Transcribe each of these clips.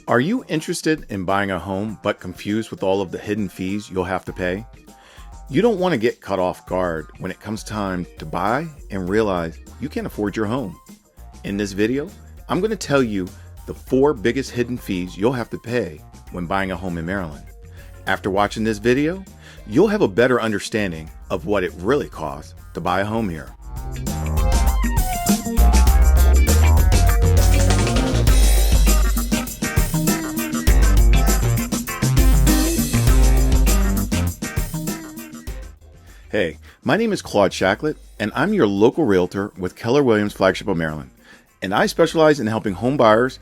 Are you interested in buying a home but confused with all of the hidden fees you'll have to pay? You don't want to get caught off guard when it comes time to buy and realize you can't afford your home. In this video, I'm going to tell you the 4 biggest hidden fees you'll have to pay when buying a home in Maryland. After watching this video, you'll have a better understanding of what it really costs to buy a home here. Hey, my name is Claude Shacklet, and I'm your local realtor with Keller Williams Flagship of Maryland. And I specialize in helping home buyers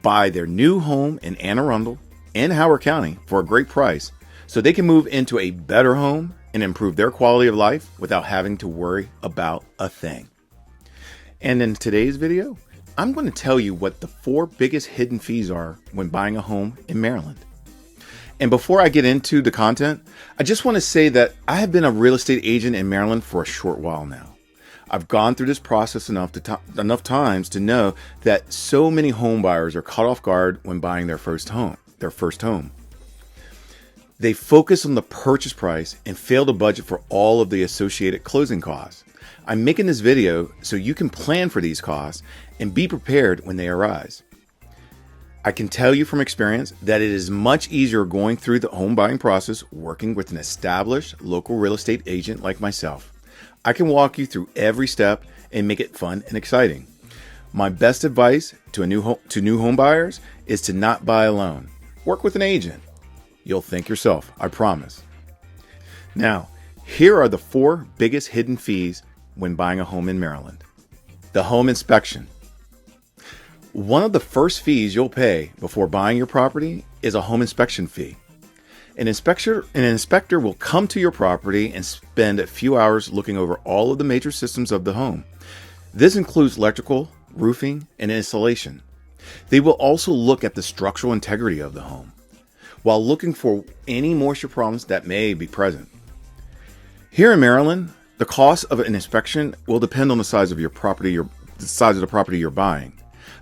buy their new home in Anne Arundel and Howard County for a great price so they can move into a better home and improve their quality of life without having to worry about a thing. And in today's video, I'm going to tell you what the 4 biggest hidden fees are when buying a home in Maryland. And before I get into the content, I just want to say that I have been a real estate agent in Maryland for a short while now. I've gone through this process enough times to know that so many home buyers are caught off guard when buying their first home. They focus on the purchase price and fail to budget for all of the associated closing costs. I'm making this video so you can plan for these costs and be prepared when they arise. I can tell you from experience that it is much easier going through the home buying process working with an established local real estate agent like myself. I can walk you through every step and make it fun and exciting. My best advice to new home buyers is to not buy alone. Work with an agent. You'll thank yourself, I promise. Now, here are the 4 biggest hidden fees when buying a home in Maryland. The home inspection. One of the first fees you'll pay before buying your property is a home inspection fee. An inspector will come to your property and spend a few hours looking over all of the major systems of the home. This includes electrical, roofing, and insulation. They will also look at the structural integrity of the home, while looking for any moisture problems that may be present. Here in Maryland, the cost of an inspection will depend on the size of your property, the size of the property you're buying.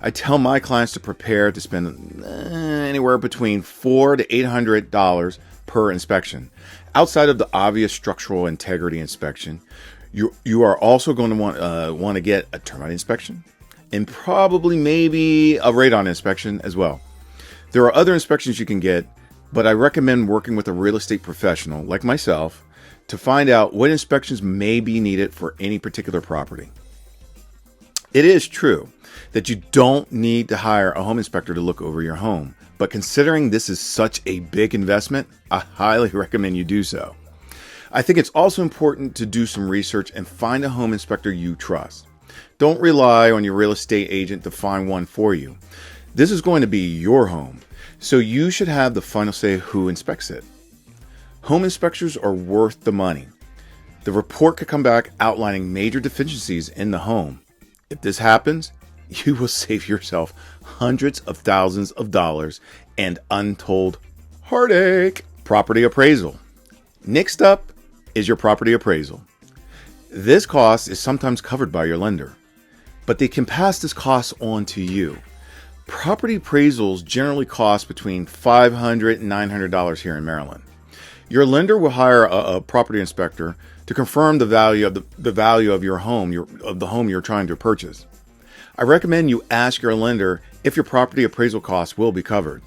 I tell my clients to prepare to spend anywhere between $400 to $800 per inspection. Outside of the obvious structural integrity inspection, you are also going to want to get a termite inspection and probably maybe a radon inspection as well. There are other inspections you can get, but I recommend working with a real estate professional like myself to find out what inspections may be needed for any particular property. It is true that you don't need to hire a home inspector to look over your home, but considering this is such a big investment, I highly recommend you do so. I think it's also important to do some research and find a home inspector you trust. Don't rely on your real estate agent to find one for you. This is going to be your home, so you should have the final say who inspects it. Home inspectors are worth the money. The report could come back outlining major deficiencies in the home. If this happens, you will save yourself hundreds of thousands of dollars and untold heartache. Property appraisal. Next up is your property appraisal. This cost is sometimes covered by your lender, but they can pass this cost on to you. Property appraisals generally cost between $500 and $900 here in Maryland. Your lender will hire a property inspector to confirm the value of your home, of the home you're trying to purchase. I recommend you ask your lender if your property appraisal costs will be covered.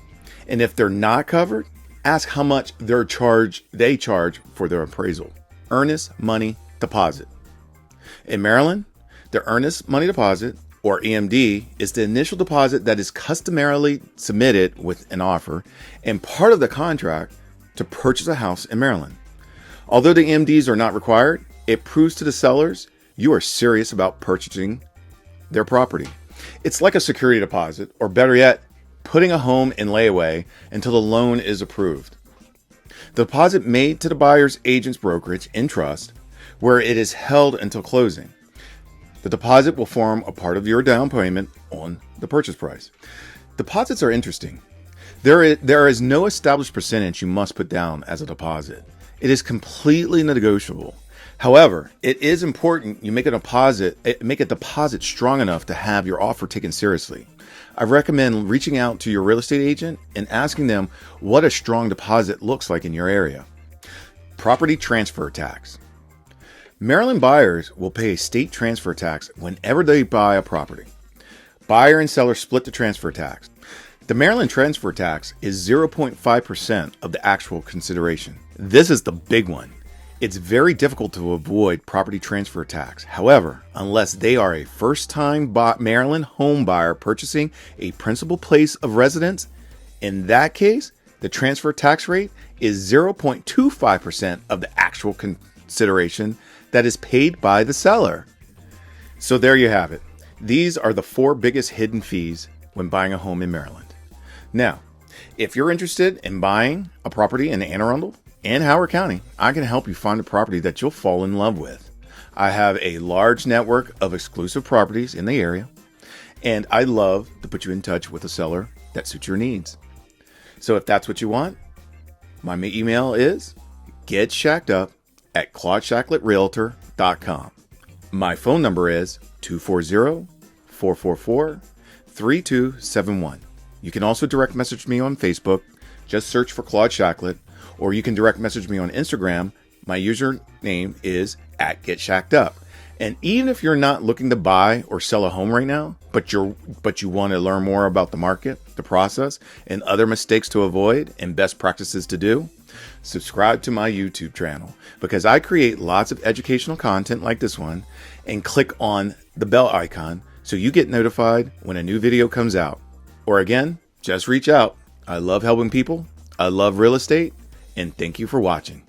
And if they're not covered, ask how much they charge for their appraisal. Earnest money deposit. In Maryland, the earnest money deposit, or EMD, is the initial deposit that is customarily submitted with an offer and part of the contract to purchase a house in Maryland. Although the EMDs are not required, it proves to the sellers you are serious about purchasing their property. It's like a security deposit, or better yet, putting a home in layaway until the loan is approved. The deposit made to the buyer's agent's brokerage in trust, where it is held until closing. The deposit will form a part of your down payment on the purchase price. Deposits are interesting. There is no established percentage you must put down as a deposit. It is completely negotiable. However, it is important you make a deposit strong enough to have your offer taken seriously. I recommend reaching out to your real estate agent and asking them what a strong deposit looks like in your area. Property transfer tax. Maryland buyers will pay a state transfer tax whenever they buy a property. Buyer and seller split the transfer tax. The Maryland transfer tax is 0.5% of the actual consideration. This is the big one. It's very difficult to avoid property transfer tax. However, unless they are a first-time Maryland home buyer purchasing a principal place of residence, in that case, the transfer tax rate is 0.25% of the actual consideration that is paid by the seller. So there you have it. These are the 4 biggest hidden fees when buying a home in Maryland. Now, if you're interested in buying a property in Anne Arundel and Howard County, I can help you find a property that you'll fall in love with. I have a large network of exclusive properties in the area, and I'd love to put you in touch with a seller that suits your needs. So if that's what you want, my email is GetShackdUp@ClaudeShacklettRealtor.com. My phone number is 240-444-3271. You can also direct message me on Facebook. Just search for Claude Shacklet, or you can direct message me on Instagram. My username is @GetShackdUp. And even if you're not looking to buy or sell a home right now, but you want to learn more about the market, the process, and other mistakes to avoid and best practices to do, subscribe to my YouTube channel, because I create lots of educational content like this one, and click on the bell icon so you get notified when a new video comes out. Or again, just reach out. I love helping people. I love real estate, and thank you for watching.